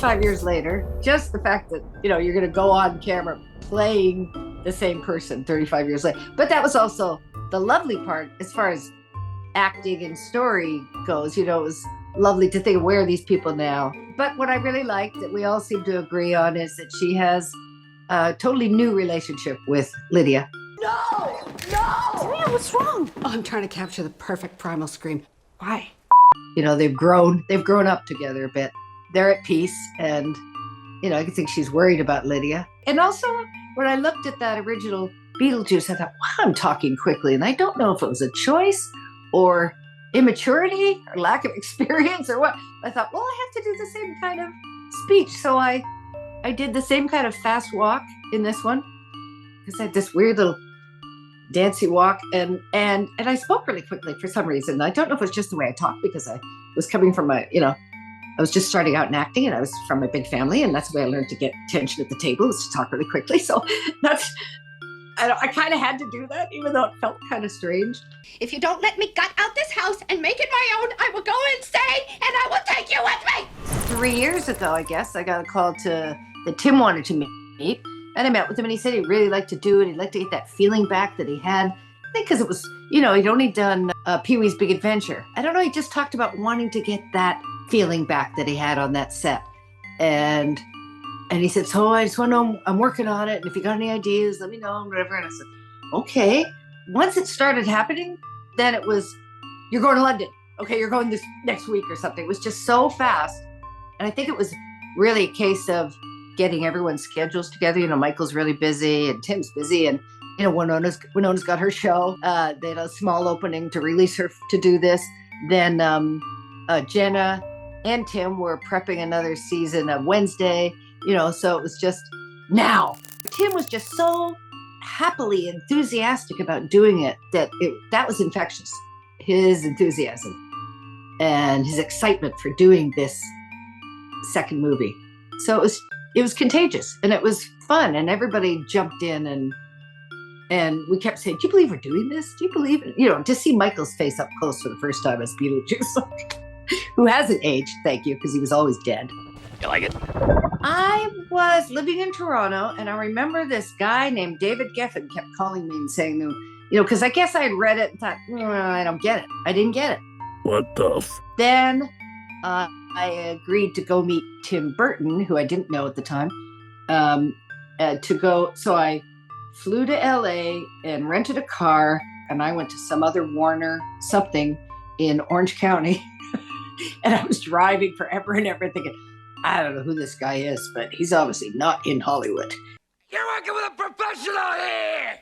35 years later, just the fact that, you're going to go on camera playing the same person 35 years later. But that was also the lovely part as far as acting and story goes. It was lovely to think, where are these people now? But what I really liked that we all seem to agree on is that she has a totally new relationship with Lydia. No! No! Serena, what's wrong? Oh, I'm trying to capture the perfect primal scream. Why? They've grown up together a bit. They're at peace, and I can think she's worried about Lydia. And also, when I looked at that original Beetlejuice, I thought, wow, I'm talking quickly, and I don't know if it was a choice or immaturity or lack of experience or what. I thought, well, I have to do the same kind of speech. So I did the same kind of fast walk in this one, because I had this weird little dancy walk, and I spoke really quickly for some reason. I don't know if it was just the way I talked, because I was coming from I was just starting out in acting, and I was from a big family, and that's the way I learned to get attention at the table, is to talk really quickly. So I kind of had to do that, even though it felt kind of strange. If you don't let me gut out this house and make it my own, I will go insane, and I will take you with me. 3 years ago, I guess, I got a call that Tim wanted to meet. And I met with him, and he said he'd really like to do it. He'd like to get that feeling back that he had. I think because it was, he'd only done Pee-wee's Big Adventure. I don't know, he just talked about wanting to get that feeling back that he had on that set. And he said, so I just want to know, I'm working on it, and if you got any ideas, let me know, whatever. And I said, okay. Once it started happening, then it was, you're going to London. Okay, you're going this next week or something. It was just so fast. And I think it was really a case of getting everyone's schedules together. Michael's really busy, and Tim's busy, and Winona's got her show. They had a small opening to release her to do this. Then Jenna and Tim were prepping another season of Wednesday. So it was just now. Tim was just so happily enthusiastic about doing it that was infectious. His enthusiasm and his excitement for doing this second movie. So it was contagious, and it was fun, and everybody jumped in, and we kept saying, do you believe we're doing this? Do you believe it? To see Michael's face up close for the first time as Beetlejuice, who hasn't aged, thank you, because he was always dead. You like it? I was living in Toronto, and I remember this guy named David Geffen kept calling me and saying, because I guess I had read it and thought, I don't get it. I didn't get it. What the Then I agreed to go meet Tim Burton, who I didn't know at the time, to go. So I flew to LA and rented a car, and I went to some other Warner something in Orange County. And I was driving forever and ever thinking, I don't know who this guy is, but he's obviously not in Hollywood. You're working with a professional here!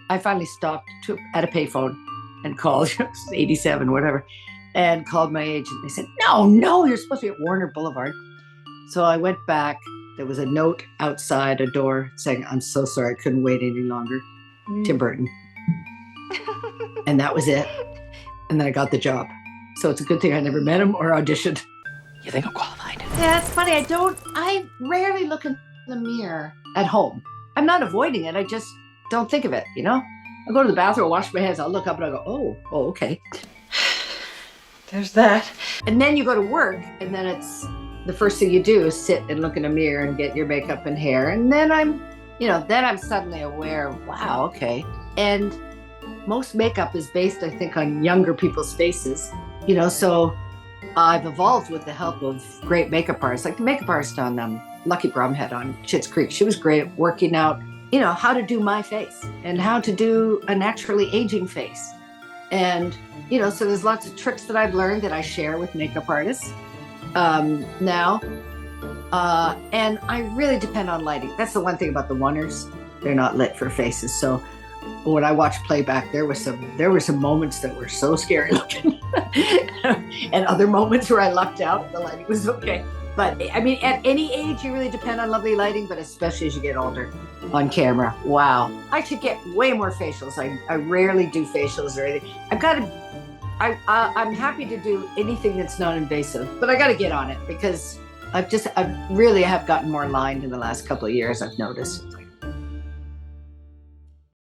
I finally stopped at a payphone and called, it was 87, whatever, and called my agent. They said, no, you're supposed to be at Warner Boulevard. So I went back. There was a note outside a door saying, I'm so sorry, I couldn't wait any longer. Tim Burton. And that was it. And then I got the job. So it's a good thing I never met him or auditioned. You think I'm qualified? Yeah, it's funny. I rarely look in the mirror at home. I'm not avoiding it. I just don't think of it, I go to the bathroom, wash my hands, I'll look up and I'll go, oh, okay. There's that. And then you go to work, and then it's the first thing you do is sit and look in a mirror and get your makeup and hair. And then I'm suddenly aware, wow, okay. And most makeup is based, I think, on younger people's faces, so I've evolved with the help of great makeup artists, like the makeup artist on Lucky Bromhead on Schitt's Creek. She was great at working out, how to do my face and how to do a naturally aging face. And, so there's lots of tricks that I've learned that I share with makeup artists now. And I really depend on lighting. That's the one thing about the oneers. They're not lit for faces. So when I watched playback, there were some moments that were so scary looking and other moments where I lucked out. The lighting was okay. But I mean, at any age, you really depend on lovely lighting, but especially as you get older on camera. Wow. I should get way more facials. I rarely do facials or anything. I'm happy to do anything that's non-invasive, but I got to get on it because I really have gotten more lined in the last couple of years, I've noticed.